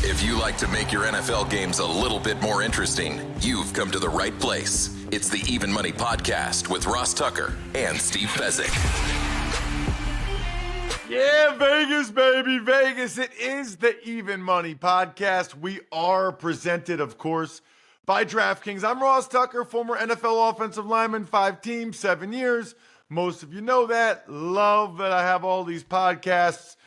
If you like to make your NFL games a little bit more interesting, you've come to the right place. It's the Even Money Podcast with Ross Tucker and Steve Fezzik. Yeah, Vegas, baby, Vegas. It is the Even Money Podcast. We are presented, of course, by DraftKings. I'm Ross Tucker, former NFL offensive lineman, 5 teams, 7 years. Most of you know that. Love that I have all these podcasts.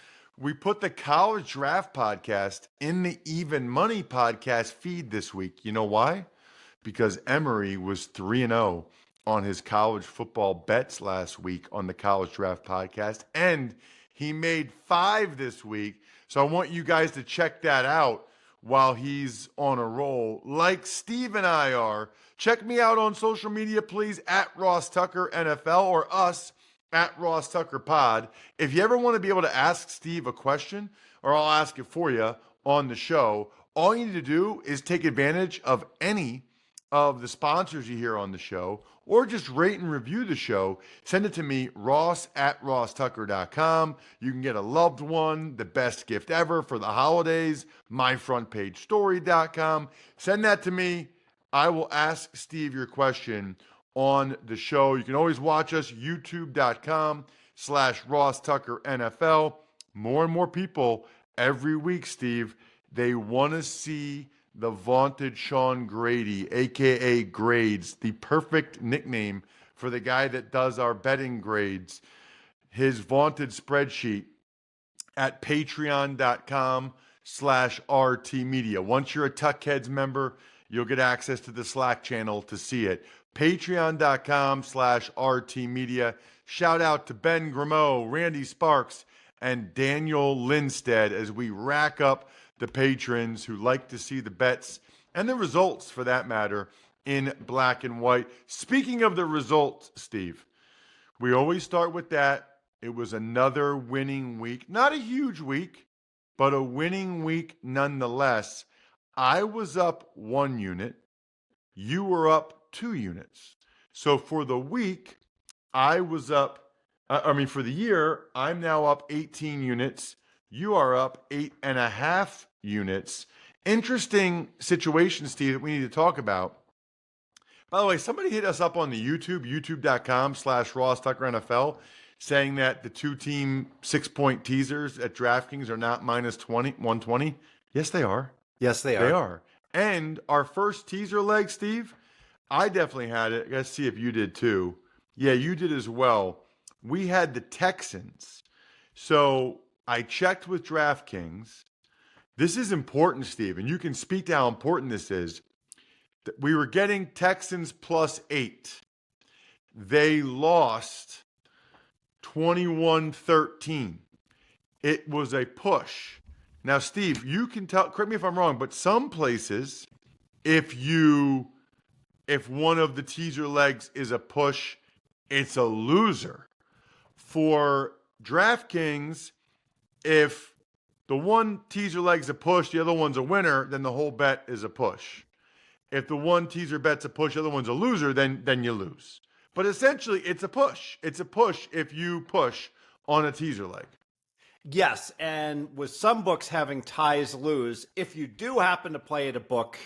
We put the College Draft Podcast in the Even Money Podcast feed this week. You know why? Because Emory was 3-0 on his college football bets last week on the College Draft Podcast, and he made 5 this week. So I want you guys to check that out while he's on a roll, like Steve and I are. Check me out on social media, please, at Ross Tucker NFL or us at Ross Tucker Pod. If you ever want to be able to ask Steve a question, or I'll ask it for you on the show, all you need to do is take advantage of any of the sponsors you hear on the show, or just rate and review the show. Send it to me, Ross at rosstucker.com. You can get a loved one, the best gift ever for the holidays, myfrontpagestory.com. Send that to me. I will ask Steve your question on the show. You can always watch us, youtube.com/Ross Tucker NFL. More and more people every week, Steve, they want to see the vaunted Sean Grady, a.k.a. Grades, the perfect nickname for the guy that does our betting grades, his vaunted spreadsheet at patreon.com/RT Media. Once you're a Tuckheads member, you'll get access to the Slack channel to see it. Patreon.com/RT Media. Shout out to Ben Grimeau, Randy Sparks, and Daniel Lindstead as we rack up the patrons who like to see the bets and the results, for that matter, in black and white. Speaking of the results, Steve, we always start with that. It was another winning week. Not a huge week, but a winning week nonetheless. I was up 1 unit. You were up 2 units. So for the week, for the year, I'm now up 18 units. You are up 8.5 units. Interesting situation, Steve, that we need to talk about. By the way, somebody hit us up on the youtube.com/Ross Tucker NFL, saying that the 2-team 6-point teasers at DraftKings are not minus 120. Yes, they are. Yes, they are. They are. And our first teaser leg, Steve, I definitely had it. Let's see if you did too. Yeah, you did as well. We had the Texans. So I checked with DraftKings. This is important, Steve, and you can speak to how important this is. We were getting Texans +8. They lost 21-13. It was a push. Now, Steve, you can tell, correct me if I'm wrong, but some places, if one of the teaser legs is a push, it's a loser. For DraftKings, if the one teaser leg's a push, the other one's a winner, then the whole bet is a push. If the one teaser bet's a push, the other one's a loser, then you lose. But essentially, it's a push. It's a push if you push on a teaser leg. Yes, and with some books having ties lose, if you do happen to play at a book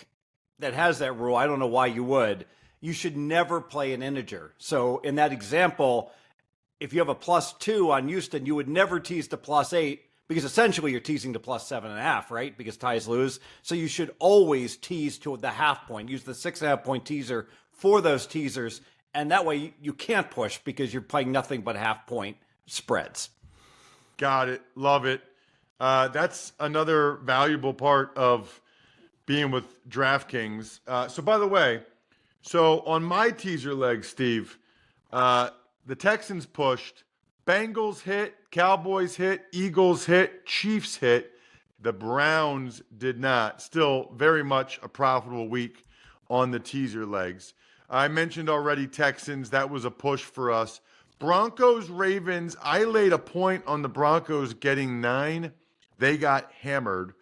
that has that rule, I don't know why you would, you should never play an integer. So in that example, if you have a +2 on Houston, you would never tease to +8 because essentially you're teasing to +7.5, right? Because ties lose. So you should always tease to the half point. Use the 6.5-point teaser for those teasers. And that way you can't push because you're playing nothing but half-point spreads. Got it. Love it. That's another valuable part of being with DraftKings. So by the way, on my teaser leg, Steve, the Texans pushed, Bengals hit, Cowboys hit, Eagles hit, Chiefs hit. The Browns did not. Still very much a profitable week on the teaser legs. I mentioned already Texans. That was a push for us. Broncos, Ravens. I laid a point on the Broncos getting 9. They got hammered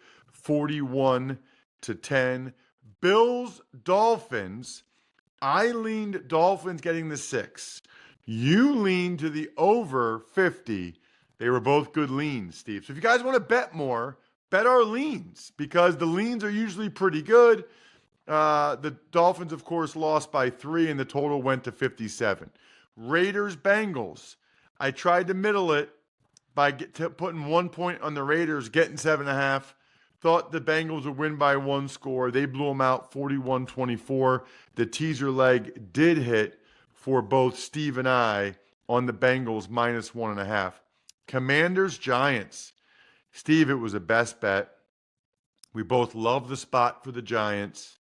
41-10. Bills, Dolphins. I leaned Dolphins getting the 6. You leaned to the over 50. They were both good leans, Steve. So if you guys want to bet more, bet our leans because the leans are usually pretty good. The Dolphins, of course, lost by 3, and the total went to 57. Raiders, Bengals. I tried to middle it by putting 1 point on the Raiders, getting 7.5. Thought the Bengals would win by 1 score. They blew them out 41-24. The teaser leg did hit for both Steve and I on the Bengals minus 1.5. Commanders, Giants. Steve, it was a best bet. We both love the spot for the Giants.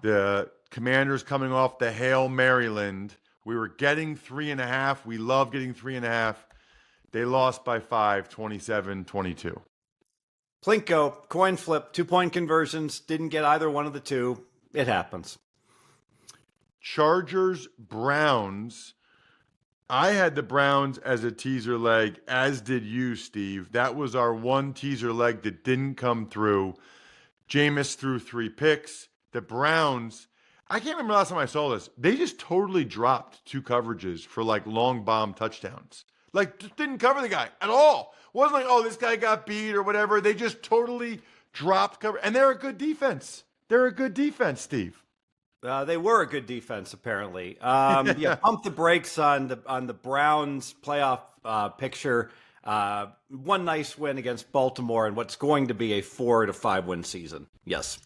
The Commanders coming off the Hail Maryland. We were getting 3.5. We love getting 3.5. They lost by 5, 27-22. Plinko, coin flip, 2-point conversions. Didn't get either one of the two. It happens. Chargers, Browns. I had the Browns as a teaser leg, as did you, Steve. That was our one teaser leg that didn't come through. Jameis threw 3 picks. The Browns, I can't remember last time I saw this. They just totally dropped 2 coverages for like long bomb touchdowns. Like, just didn't cover the guy at all. Wasn't like, oh, this guy got beat or whatever. They just totally dropped cover. And they're a good defense. They're a good defense, Steve. They were a good defense, apparently. Yeah, pump the brakes on the Browns playoff picture. One nice win against Baltimore and what's going to be a 4 to 5 win season. Yes.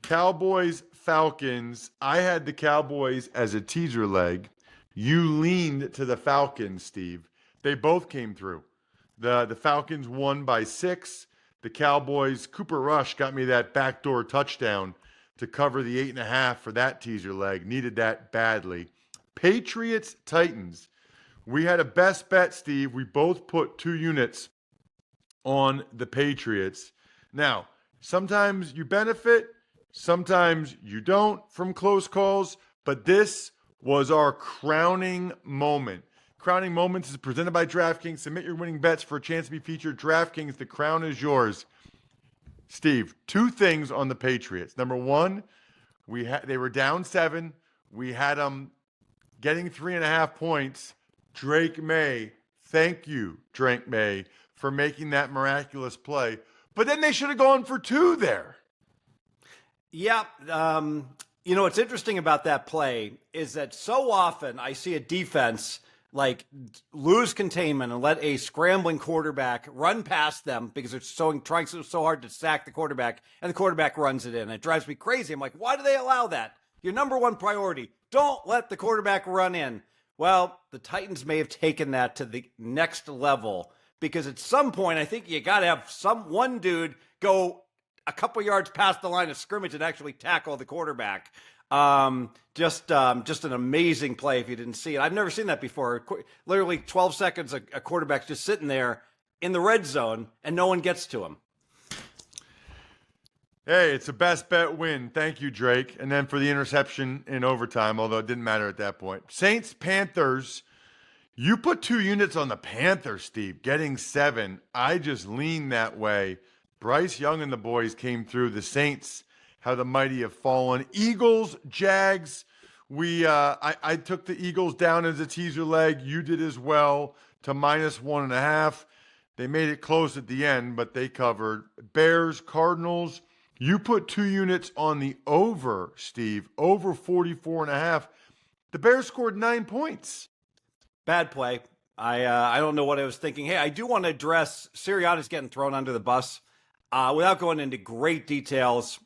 Cowboys, Falcons. I had the Cowboys as a teaser leg. You leaned to the Falcons, Steve. They both came through. The Falcons won by 6. The Cowboys, Cooper Rush got me that backdoor touchdown to cover the 8.5 for that teaser leg. Needed that badly. Patriots, Titans. We had a best bet, Steve. We both put 2 units on the Patriots. Now, sometimes you benefit, sometimes you don't from close calls, but this was our crowning moment. Crowning Moments is presented by DraftKings. Submit your winning bets for a chance to be featured. DraftKings, the crown is yours. Steve, 2 things on the Patriots. Number 1, they were down 7. We had them getting 3.5 points. Drake May, thank you, Drake May, for making that miraculous play. But then they should have gone for 2 there. Yeah. What's interesting about that play is that so often I see a defense like lose containment and let a scrambling quarterback run past them because they're trying so hard to sack the quarterback, and the quarterback runs it in. It drives me crazy. I'm like, why do they allow that? Your number 1 priority, don't let the quarterback run in. Well, the Titans may have taken that to the next level because at some point, I think you got to have one dude go a couple yards past the line of scrimmage and actually tackle the quarterback. Just an amazing play if you didn't see it. I've never seen that before. Literally 12 seconds, a quarterback's just sitting there in the red zone and no one gets to him. Hey, it's a best bet win. Thank you, Drake. And then for the interception in overtime, although it didn't matter at that point. Saints, Panthers. You put 2 units on the Panthers, Steve, getting 7. I just leaned that way. Bryce Young and the boys came through. The Saints, how the mighty have fallen. Eagles, Jags. I took the Eagles down as a teaser leg. You did as well to minus 1.5. They made it close at the end, but they covered. Bears, Cardinals. You put 2 units on the over, Steve. Over 44.5. The Bears scored 9 points. Bad play. I don't know what I was thinking. Hey, I do want to address Sirianni's getting thrown under the bus. Without going into great details,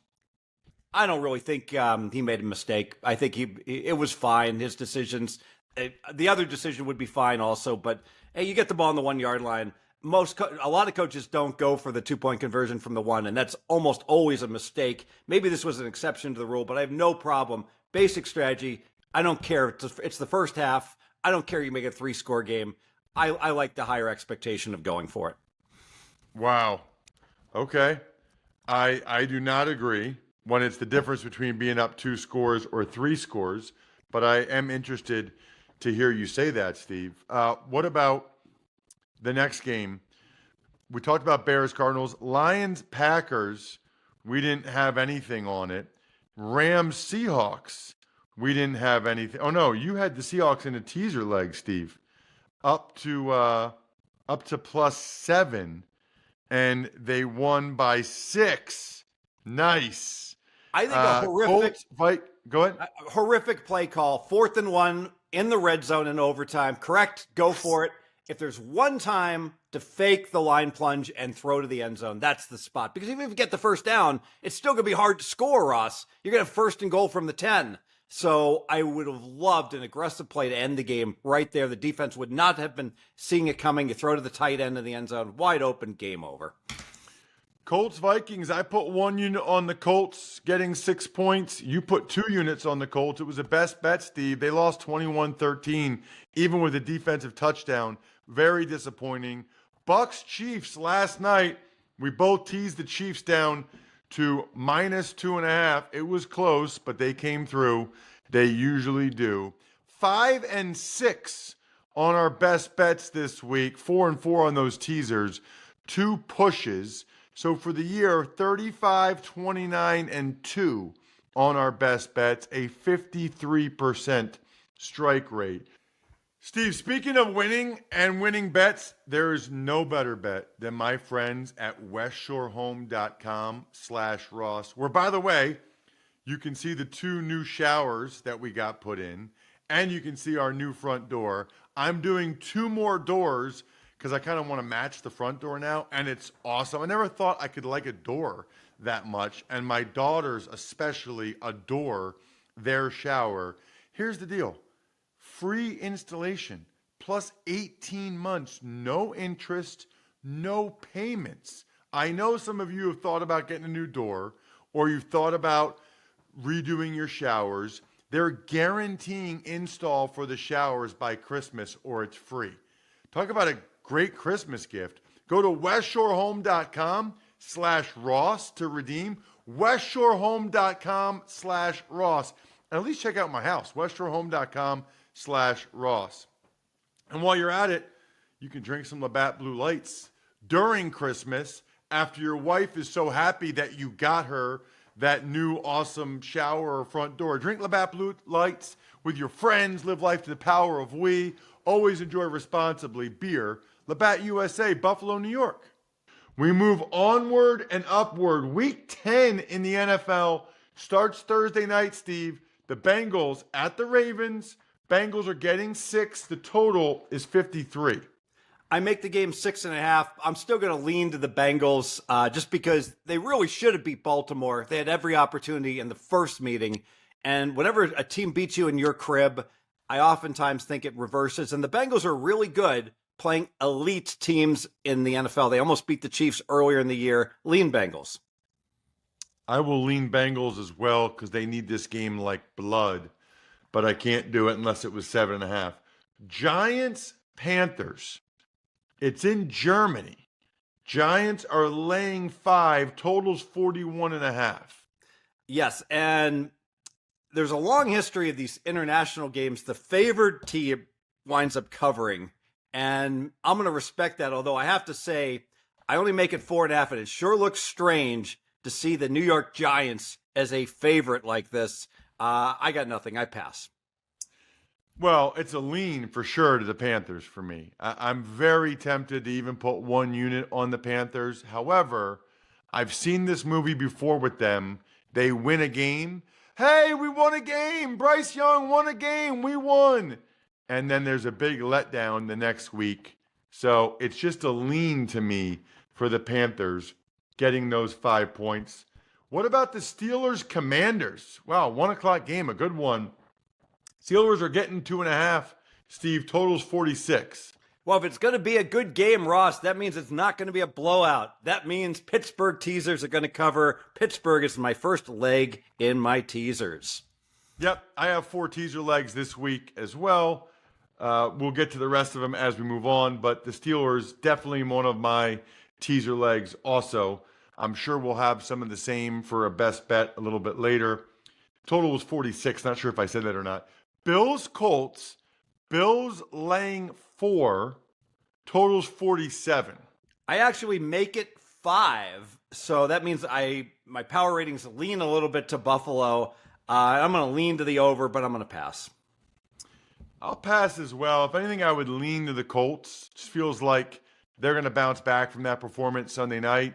I don't really think he made a mistake. I think it was fine. His decisions, the other decision would be fine also. But hey, you get the ball on the 1 yard line. A lot of coaches don't go for the 2-point conversion from the 1, and that's almost always a mistake. Maybe this was an exception to the rule, but I have no problem. Basic strategy. I don't care. It's the first half. I don't care. You make a 3-score game. I like the higher expectation of going for it. Wow. Okay. I do not agree when it's the difference between being up 2 scores or 3 scores, but I am interested to hear you say that, Steve. What about the next game? We talked about Bears, Cardinals, Lions, Packers. We didn't have anything on it. Rams, Seahawks. We didn't have anything. Oh no, you had the Seahawks in a teaser leg, Steve, up to +7, and they won by 6. Nice. I think a horrific Colts fight. Go ahead. horrific play call, 4th and 1 in the red zone in overtime. Correct, go for it. If there's one time to fake the line plunge and throw to the end zone, that's the spot. Because even if you get the first down, it's still going to be hard to score, Ross. You're going to have 1st and goal from the 10. So I would have loved an aggressive play to end the game right there. The defense would not have been seeing it coming. You throw to the tight end of the end zone, wide open, game over. Colts Vikings. I put 1 unit on the Colts getting 6 points. You put 2 units on the Colts. It was a best bet, Steve. They lost 21-13, even with a defensive touchdown. Very disappointing. Bucks Chiefs last night. We both teased the Chiefs down to -2.5. It was close, but they came through. They usually do. 5 and 6 on our best bets this week. 4 and 4 on those teasers. 2 pushes. So for the year, 35, 29, and 2 on our best bets, a 53% strike rate. Steve, speaking of winning and winning bets, there is no better bet than my friends at westshorehome.com/Ross, where, by the way, you can see the 2 new showers that we got put in, and you can see our new front door. I'm doing 2 more doors because I kind of want to match the front door now, and it's awesome. I never thought I could like a door that much, and my daughters especially adore their shower. Here's the deal. Free installation plus 18 months, no interest, no payments. I know some of you have thought about getting a new door, or you've thought about redoing your showers. They're guaranteeing install for the showers by Christmas, or it's free. Talk about a great Christmas gift. Go to westshorehome.com/Ross to redeem. westshorehome.com/Ross. And at least check out my house, westshorehome.com/Ross. And while you're at it, you can drink some Labatt Blue Lights during Christmas after your wife is so happy that you got her that new awesome shower or front door. Drink Labatt Blue Lights with your friends. Live life to the power of we. Always enjoy responsibly. Beer, Labatt USA, Buffalo, New York. We move onward and upward. Week 10 in the NFL starts Thursday night, Steve. The Bengals at the Ravens. Bengals are getting 6. The total is 53. I make the game 6.5. I'm still going to lean to the Bengals just because they really should have beat Baltimore. They had every opportunity in the first meeting. And whenever a team beats you in your crib, I oftentimes think it reverses. And the Bengals are really good playing elite teams in the NFL. They almost beat the Chiefs earlier in the year. Lean Bengals. I will lean Bengals as well because they need this game like blood. But I can't do it unless it was 7.5. Giants, Panthers. It's in Germany. Giants are laying 5. Totals 41.5. Yes, and there's a long history of these international games. The favored team winds up covering, and I'm going to respect that, although I have to say I only make it 4.5, and it sure looks strange to see the New York Giants as a favorite like this. I got nothing. I pass. Well, it's a lean for sure to the Panthers for me. I'm very tempted to even put 1 unit on the Panthers. However, I've seen this movie before with them. They win a game. Hey, we won a game. Bryce Young won a game. We won. And then there's a big letdown the next week. So it's just a lean to me for the Panthers getting those 5 points. What about the Steelers Commanders? Wow, 1 o'clock game, a good one. Steelers are getting 2.5. Steve, totals 46. Well, if it's going to be a good game, Ross, that means it's not going to be a blowout. That means Pittsburgh teasers are going to cover. Pittsburgh is my first leg in my teasers. Yep, I have 4 teaser legs this week as well. We'll get to the rest of them as we move on, but the Steelers definitely one of my teaser legs also. I'm sure we'll have some of the same for a best bet a little bit later. Total was 46. Not sure if I said that or not. Bills Colts. Bills laying 4. Totals 47. I actually make it 5. So that means my power ratings lean a little bit to Buffalo. I'm going to lean to the over, but I'm going to pass. I'll pass as well. If anything, I would lean to the Colts. Just feels like they're going to bounce back from that performance Sunday night.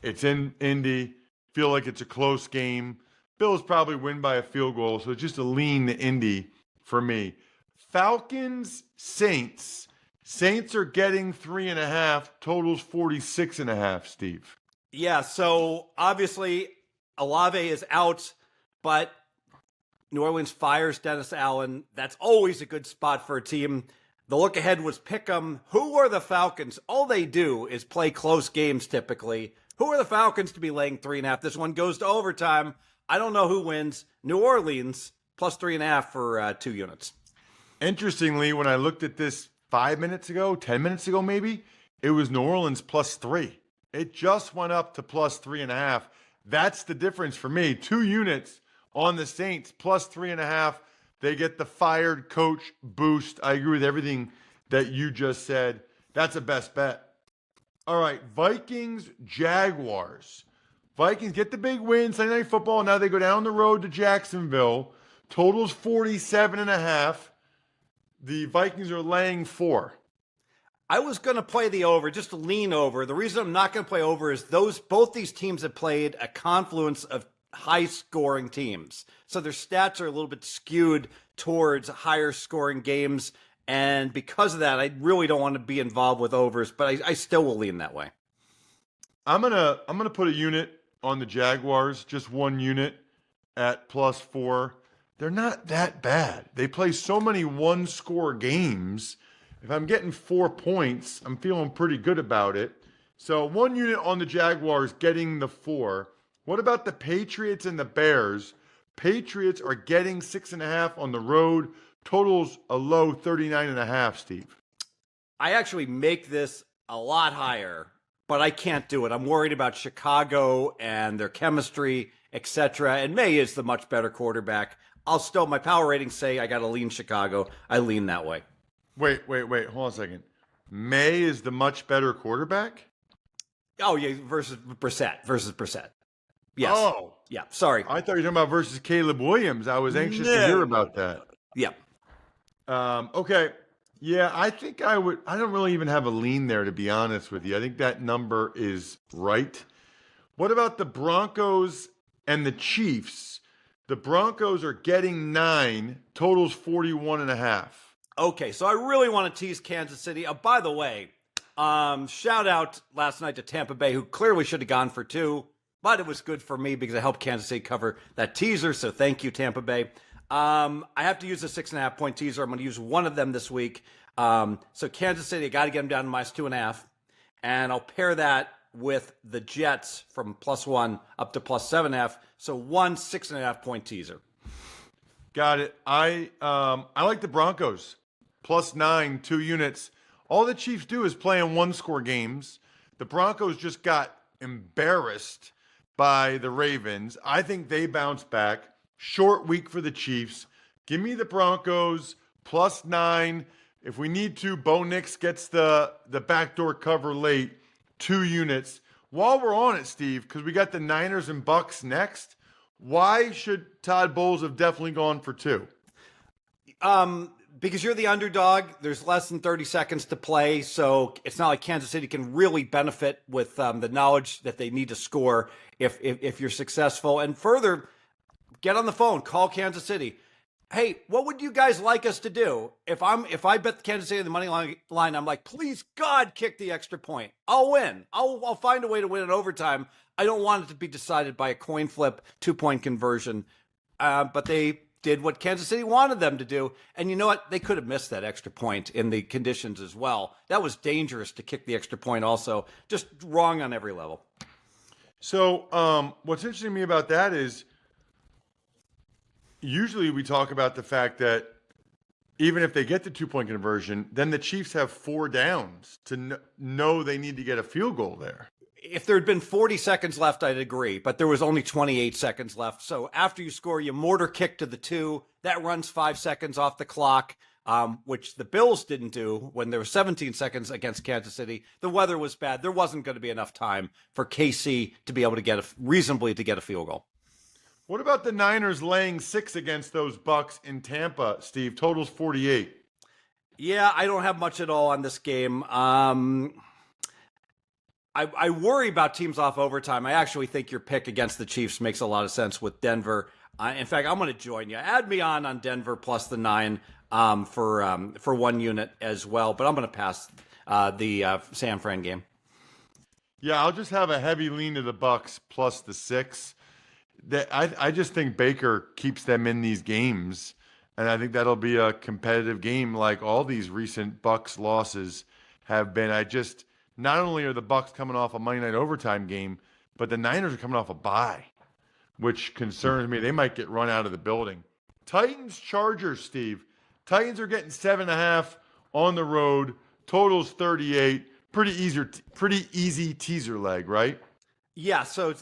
It's in Indy. Feel like it's a close game. Bills probably win by a field goal, so it's just a lean to Indy for me. Falcons, Saints. Saints are getting 3.5. Totals 46.5, Steve. Yeah, so obviously Olave is out, but New Orleans fires Dennis Allen. That's always a good spot for a team. The look ahead was pick 'em. Who are the Falcons? All they do is play close games typically. Who are the Falcons to be laying 3.5? This one goes to overtime. I don't know who wins. New Orleans plus 3.5 for 2 units. Interestingly, when I looked at this 5 minutes ago, 10 minutes ago maybe, it was New Orleans plus 3. It just went up to plus 3.5. That's the difference for me. 2 units on the Saints plus 3.5. They get the fired coach boost. I agree with everything that you just said. That's a best bet. All right, Vikings, Jaguars. Vikings get the big win, Sunday Night Football. Now they go down the road to Jacksonville. Totals 47.5. The Vikings are laying 4. I was going to play the over, just to lean over. The reason I'm not going to play over is both these teams have played a confluence of high-scoring teams. So their stats are a little bit skewed towards higher-scoring games. And because of that, I really don't want to be involved with overs, but I still will lean that way. I'm gonna put a unit on the Jaguars, just 1 unit at plus 4. They're not that bad. They play so many one-score games. If I'm getting 4 points, I'm feeling pretty good about it. So 1 unit on the Jaguars getting the 4. What about the Patriots and the Bears? Patriots are getting 6.5 on the road. Totals a low 39.5, Steve. I actually make this a lot higher, but I can't do it. I'm worried about Chicago and their chemistry, etc. And May is the much better quarterback. My power ratings say I got to lean Chicago. I lean that way. Wait. Hold on a second. May is the much better quarterback? Oh, yeah, versus Brissett. Yes. Oh. Yeah, sorry. I thought you were talking about versus Caleb Williams. I was anxious to hear about that. Yeah. Okay. Yeah, I think I would. I don't really even have a lean there, to be honest with you. I think that number is right. What about the Broncos and the Chiefs? The Broncos are getting 9, totals 41.5. Okay, so I really want to tease Kansas City. By the way, shout out last night to Tampa Bay, who clearly should have gone for 2, but it was good for me because it helped Kansas City cover that teaser. So thank you, Tampa Bay. I have to use a 6.5 point teaser. I'm going to use one of them this week. So Kansas City, I got to get them down to minus 2.5, and I'll pair that with the Jets from +1 up to +7.5. So 1 6.5 point teaser. Got it. I like the Broncos +9, 2 units. All the Chiefs do is play in one-score games. The Broncos just got embarrassed by the Ravens. I think they bounce back. Short week for the Chiefs. Give me the Broncos +9. If we need to, Bo Nix gets the backdoor cover late, 2 units. While we're on it, Steve, because we got the Niners and Bucks next, why should Todd Bowles have definitely gone for 2? Because you're the underdog. There's less than 30 seconds to play, so it's not like Kansas City can really benefit with the knowledge that they need to score if you're successful. And further, get on the phone, call Kansas City. Hey, what would you guys like us to do? If I bet Kansas City on the money line, I'm like, please God, kick the extra point. I'll win. I'll find a way to win in overtime. I don't want it to be decided by a coin flip, 2-point conversion. But they did what Kansas City wanted them to do. And you know what? They could have missed that extra point in the conditions as well. That was dangerous to kick the extra point also. Just wrong on every level. So what's interesting to me about that is usually we talk about the fact that even if they get the 2-point conversion, then the Chiefs have 4 downs to know they need to get a field goal there. If there had been 40 seconds left, I'd agree, but there was only 28 seconds left. So after you score, you mortar kick to the 2. That runs 5 seconds off the clock, which the Bills didn't do when there were 17 seconds against Kansas City. The weather was bad. There wasn't going to be enough time for KC to be able to get a field goal. What about the Niners laying 6 against those Bucks in Tampa, Steve? Totals 48. Yeah, I don't have much at all on this game. I worry about teams off overtime. I actually think your pick against the Chiefs makes a lot of sense with Denver. In fact, I'm going to join you. Add me on Denver plus the 9 for 1 unit as well. But I'm going to pass the San Fran game. Yeah, I'll just have a heavy lean to the Bucks plus the 6. I just think Baker keeps them in these games, and I think that'll be a competitive game like all these recent Bucks losses have been. Not only are the Bucks coming off a Monday night overtime game, but the Niners are coming off a bye, which concerns me. They might get run out of the building. Titans, Chargers, Steve. Titans are getting 7.5 on the road. Totals 38. Pretty easy teaser leg, right? Yeah, so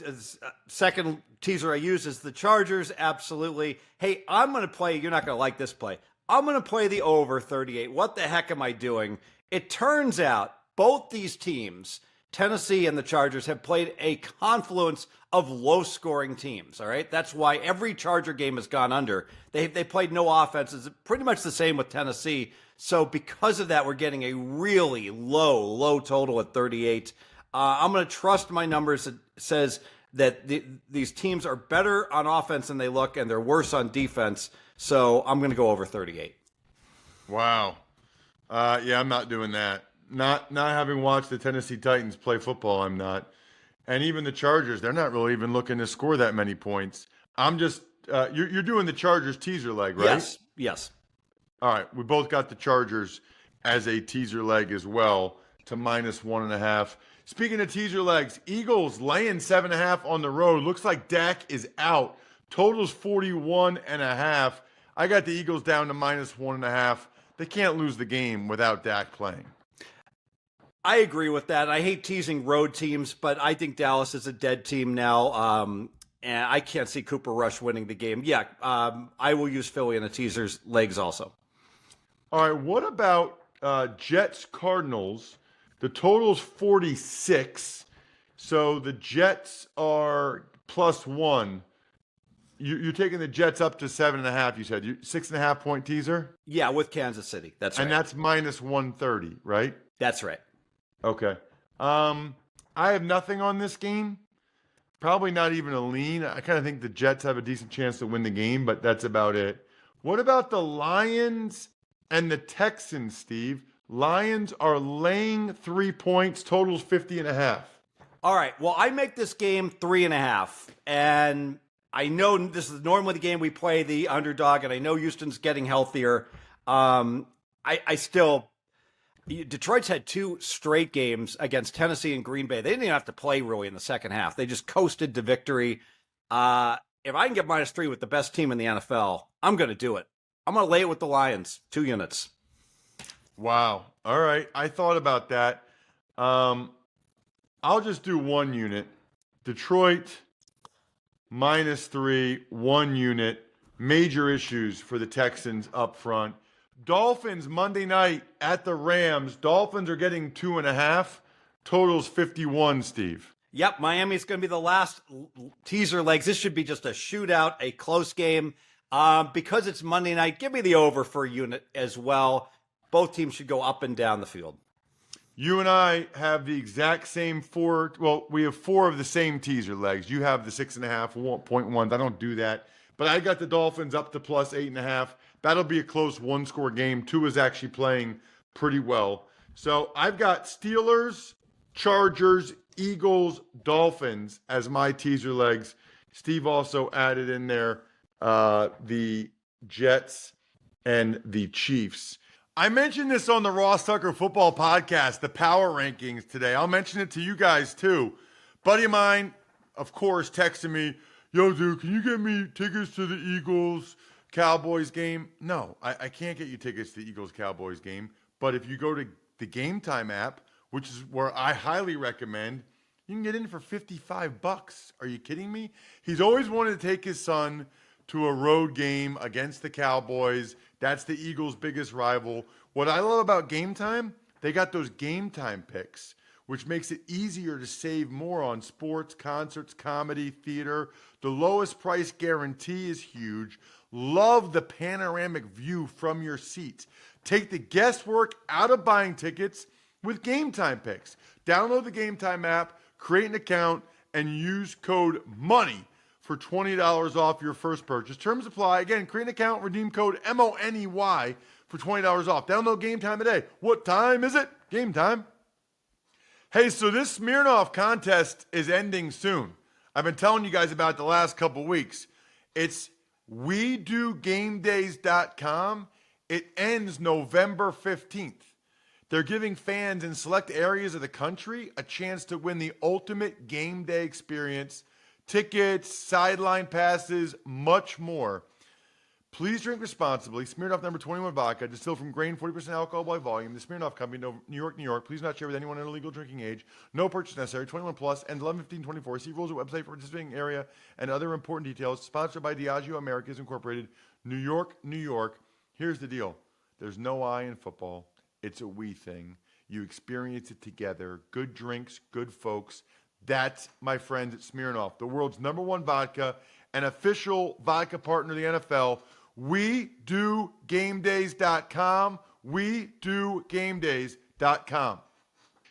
second teaser I use is the Chargers, absolutely. Hey, I'm going to play, you're not going to like this play. I'm going to play the over 38. What the heck am I doing? It turns out both these teams, Tennessee and the Chargers, have played a confluence of low-scoring teams, all right? That's why every Charger game has gone under. They played no offense. It's pretty much the same with Tennessee. So because of that, we're getting a really low total at 38. I'm going to trust my numbers. It says that these teams are better on offense than they look, and they're worse on defense. So I'm going to go over 38. Wow. Yeah, I'm not doing that. Not having watched the Tennessee Titans play football, I'm not. And even the Chargers, they're not really even looking to score that many points. I'm just you're doing the Chargers teaser leg, right? Yes. All right, we both got the Chargers as a teaser leg as well to -1.5. Speaking of teaser legs, Eagles laying 7.5 on the road. Looks like Dak is out. Totals 41.5. I got the Eagles down to -1.5. They can't lose the game without Dak playing. I agree with that. I hate teasing road teams, but I think Dallas is a dead team now. And I can't see Cooper Rush winning the game. Yeah, I will use Philly in the teaser's legs also. All right, what about Jets Cardinals? The total's 46. So the Jets are +1. You're taking the Jets up to 7.5, you said. 6.5 point teaser? Yeah, with Kansas City. That's right. And that's -130, right? That's right. Okay. I have nothing on this game. Probably not even a lean. I kind of think the Jets have a decent chance to win the game, but that's about it. What about the Lions and the Texans, Steve? Lions are laying 3 points, totals 50.5. All right. Well, I make this game 3.5. And I know this is normally the game we play the underdog, and I know Houston's getting healthier. I still... Detroit's had 2 straight games against Tennessee and Green Bay. They didn't even have to play really in the second half. They just coasted to victory. If I can get -3 with the best team in the NFL, I'm going to do it. I'm going to lay it with the Lions, 2 units. Wow. All right. I thought about that. I'll just do 1 unit. Detroit -3, 1 unit. Major issues for the Texans up front. Dolphins Monday night at the Rams. Dolphins are getting 2.5. Totals 51, Steve. Yep, Miami's going to be the last teaser legs. This should be just a shootout, a close game. Because it's Monday night, give me the over for a unit as well. Both teams should go up and down the field. You and I have the exact same 4. Well, we have 4 of the same teaser legs. You have the 6.5 point ones. I don't do that. But I got the Dolphins up to +8.5. That'll be a close 1-score game. Tua is actually playing pretty well. So I've got Steelers, Chargers, Eagles, Dolphins as my teaser legs. Steve also added in there the Jets and the Chiefs. I mentioned this on the Ross Tucker Football Podcast, the power rankings today. I'll mention it to you guys too. Buddy of mine, of course, texted me, "Yo, dude, can you get me tickets to the Eagles-Cowboys game?" No, I can't get you tickets to the Eagles-Cowboys game. But if you go to the Game Time app, which is where I highly recommend, you can get in for $55. Are you kidding me? He's always wanted to take his son to a road game against the Cowboys. That's the Eagles' biggest rival. What I love about Game Time, they got those Game Time picks, which makes it easier to save more on sports, concerts, comedy, theater. The lowest price guarantee is huge. Love the panoramic view from your seat. Take the guesswork out of buying tickets with Game Time picks. Download the Game Time app, create an account, and use code MONEY for $20 off your first purchase. Terms apply. Again, create an account, redeem code MONEY for $20 off. Download Game Time today. What time is it? Game Time. Hey, so this Smirnoff contest is ending soon. I've been telling you guys about it the last couple weeks. It's WeDoGameDays.com. It ends November 15th. They're giving fans in select areas of the country a chance to win the ultimate game day experience, tickets, sideline passes, much more. Please drink responsibly. Smirnoff number 21 vodka, distilled from grain, 40% alcohol by volume. The Smirnoff Company, New York, New York. Please not share with anyone under legal drinking age. No purchase necessary. 21 plus. And 11/15/24. See rules at website for participating area and other important details. Sponsored by Diageo Americas Incorporated, New York, New York. Here's the deal. There's no I in football. It's a we thing. You experience it together. Good drinks, good folks. That's my friends at Smirnoff, the world's #1 vodka, an official vodka partner of the NFL. WeDoGameDays.com. WeDoGameDays.com.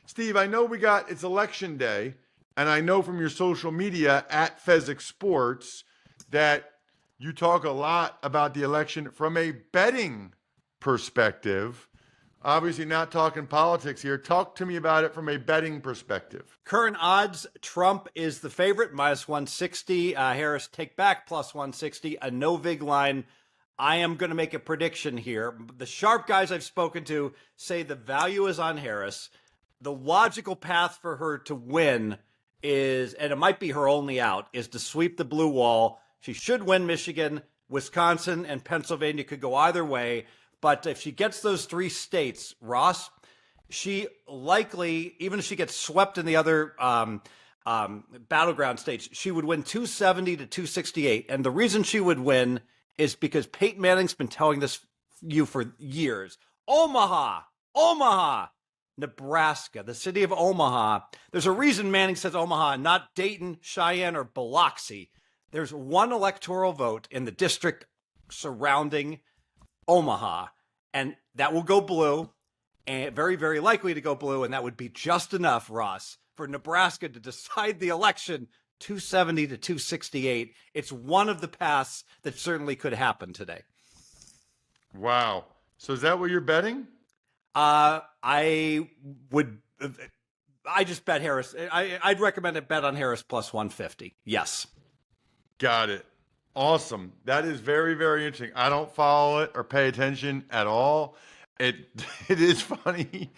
Steve, I know it's election day, and I know from your social media at Fezzik Sports that you talk a lot about the election from a betting perspective. Obviously not talking politics here. Talk to me about it from a betting perspective. Current odds, Trump is the favorite, -160. Harris take back, +160. A no vig line. I am going to make a prediction here. The sharp guys I've spoken to say the value is on Harris. The logical path for her to win is, and it might be her only out, is to sweep the blue wall. She should win Michigan. Wisconsin and Pennsylvania could go either way. But if she gets those 3 states, Ross, she likely, even if she gets swept in the other battleground states, she would win 270 to 268. And the reason she would win is because Peyton Manning's been telling you for years. Omaha, Nebraska, the city of Omaha. There's a reason Manning says Omaha, not Dayton, Cheyenne, or Biloxi. There's one electoral vote in the district surrounding Omaha, and that will go blue, and very, very likely to go blue, and that would be just enough, Ross, for Nebraska to decide the election 270 to 268. It's one of the paths that certainly could happen today. Wow. So is that what you're betting? I just bet Harris. I'd recommend a bet on Harris +150. Yes. Got it. Awesome. That is very, very interesting. I don't follow it or pay attention at all. It is funny.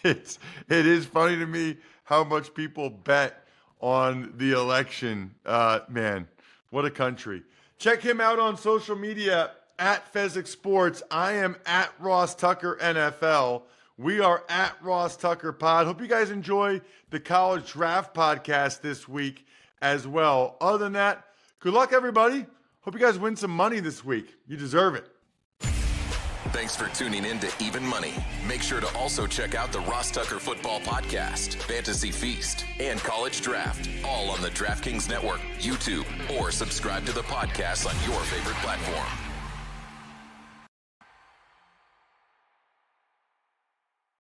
It is funny to me how much people bet on the election. Man, what a country. Check him out on social media at Fezzik Sports. I am at Ross Tucker NFL. We are at Ross Tucker Pod. Hope you guys enjoy the college draft podcast this week as well. Other than that, good luck, everybody. Hope you guys win some money this week. You deserve it. Thanks for tuning in to Even Money. Make sure to also check out the Ross Tucker Football Podcast, Fantasy Feast, and College Draft, all on the DraftKings Network, YouTube, or subscribe to the podcast on your favorite platform.